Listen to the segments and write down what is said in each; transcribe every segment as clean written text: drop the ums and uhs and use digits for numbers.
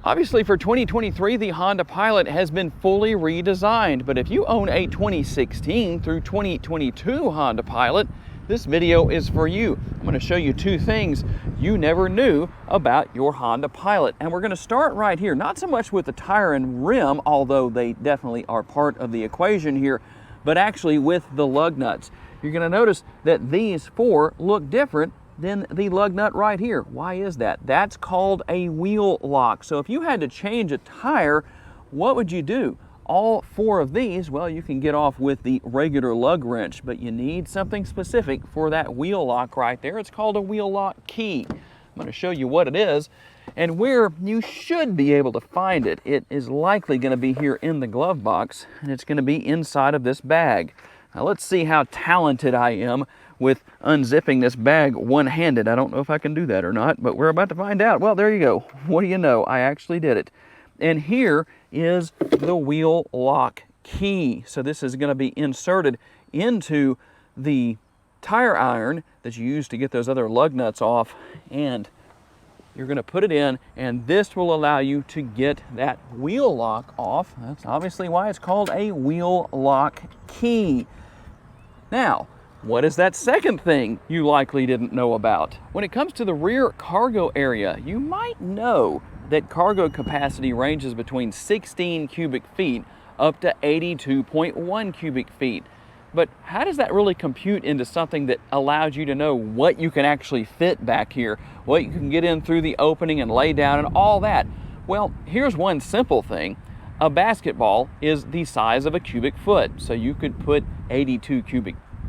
Obviously for 2023, the Honda Pilot has been fully redesigned, but if you own a 2016 through 2022 Honda Pilot, this video is for you. I'm going to show you two things you never knew about your Honda Pilot. And we're going to start right here, not so much with the tire and rim, although they definitely are part of the equation here, but actually with the lug nuts. You're going to notice that these four look different than the lug nut right here. Why is that? That's called a wheel lock. So if you had to change a tire, what would you do? All four of these, well, you can get off with the regular lug wrench, but you need something specific for that wheel lock right there. It's called a wheel lock key. I'm going to show you what it is and where you should be able to find it. It is likely going to be here in the glove box, and it's going to be inside of this bag. Now let's see how talented I am with unzipping this bag one-handed. I don't know if I can do that or not, but we're about to find out. Well, there you go. What do you know? I actually did it. And here is the wheel lock key. So this is going to be inserted into the tire iron that you use to get those other lug nuts off, and you're going to put it in, and this will allow you to get that wheel lock off. That's obviously why it's called a wheel lock key. Now, what is that second thing you likely didn't know about? When it comes to the rear cargo area, you might know that cargo capacity ranges between 16 cubic feet up to 82.1 cubic feet. But how does that really compute into something that allows you to know what you can actually fit back here, what you can get in through the opening and lay down and all that? Well, here's one simple thing. A basketball is the size of a cubic foot, so you could put 82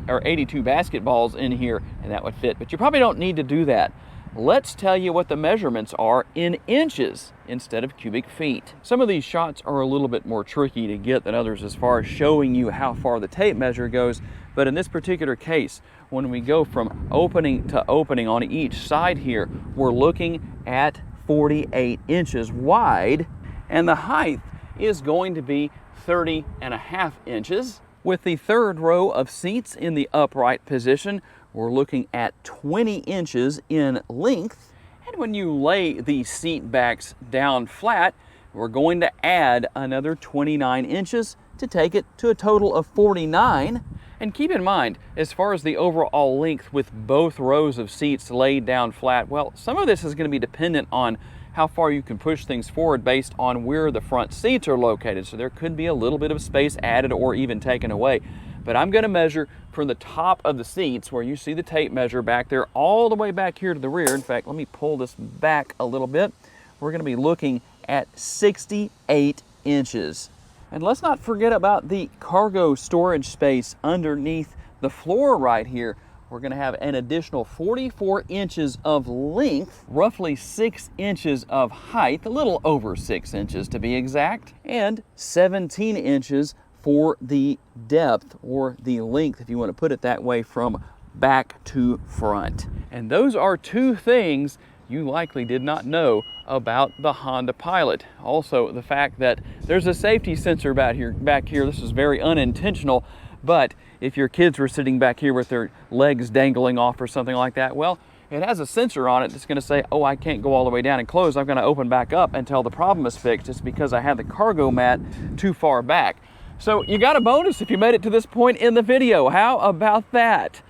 basketballs in here and that would fit, but you probably don't need to do that. Let's tell you what the measurements are in inches instead of cubic feet. Some of these shots are a little bit more tricky to get than others as far as showing you how far the tape measure goes, but in this particular case, when we go from opening to opening on each side here, we're looking at 48 inches wide, and the height is going to be 30.5 inches. With the third row of seats in the upright position, we're looking at 20 inches in length. And when you lay the seat backs down flat, we're going to add another 29 inches to take it to a total of 49. And keep in mind, as far as the overall length with both rows of seats laid down flat, well, some of this is going to be dependent on how far you can push things forward based on where the front seats are located. So there could be a little bit of space added or even taken away. But I'm going to measure from the top of the seats where you see the tape measure back there all the way back here to the rear. In fact, let me pull this back a little bit. We're going to be looking at 68 inches. And let's not forget about the cargo storage space underneath the floor right here. We're going to have an additional 44 inches of length, roughly 6 inches of height, a little over 6 inches to be exact, and 17 inches for the depth, or the length if you want to put it that way, from back to front. And those are two things you likely did not know about the Honda Pilot. Also, the fact that there's a safety sensor back here. This is very unintentional, but if your kids were sitting back here with their legs dangling off or something like that, well, it has a sensor on it that's going to say, oh, I can't go all the way down and close. I'm going to open back up until the problem is fixed. It's because I have the cargo mat too far back. So you got a bonus if you made it to this point in the video. How about that?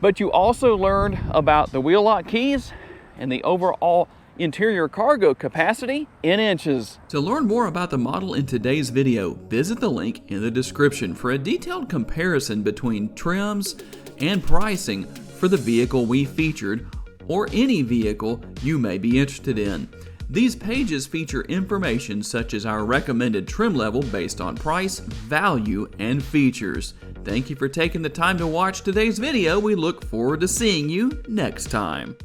But you also learned about the wheel lock keys and the overall interior cargo capacity in inches. To learn more about the model in today's video, visit the link in the description for a detailed comparison between trims and pricing for the vehicle we featured or any vehicle you may be interested in. These pages feature information such as our recommended trim level based on price, value, and features. Thank you for taking the time to watch today's video. We look forward to seeing you next time.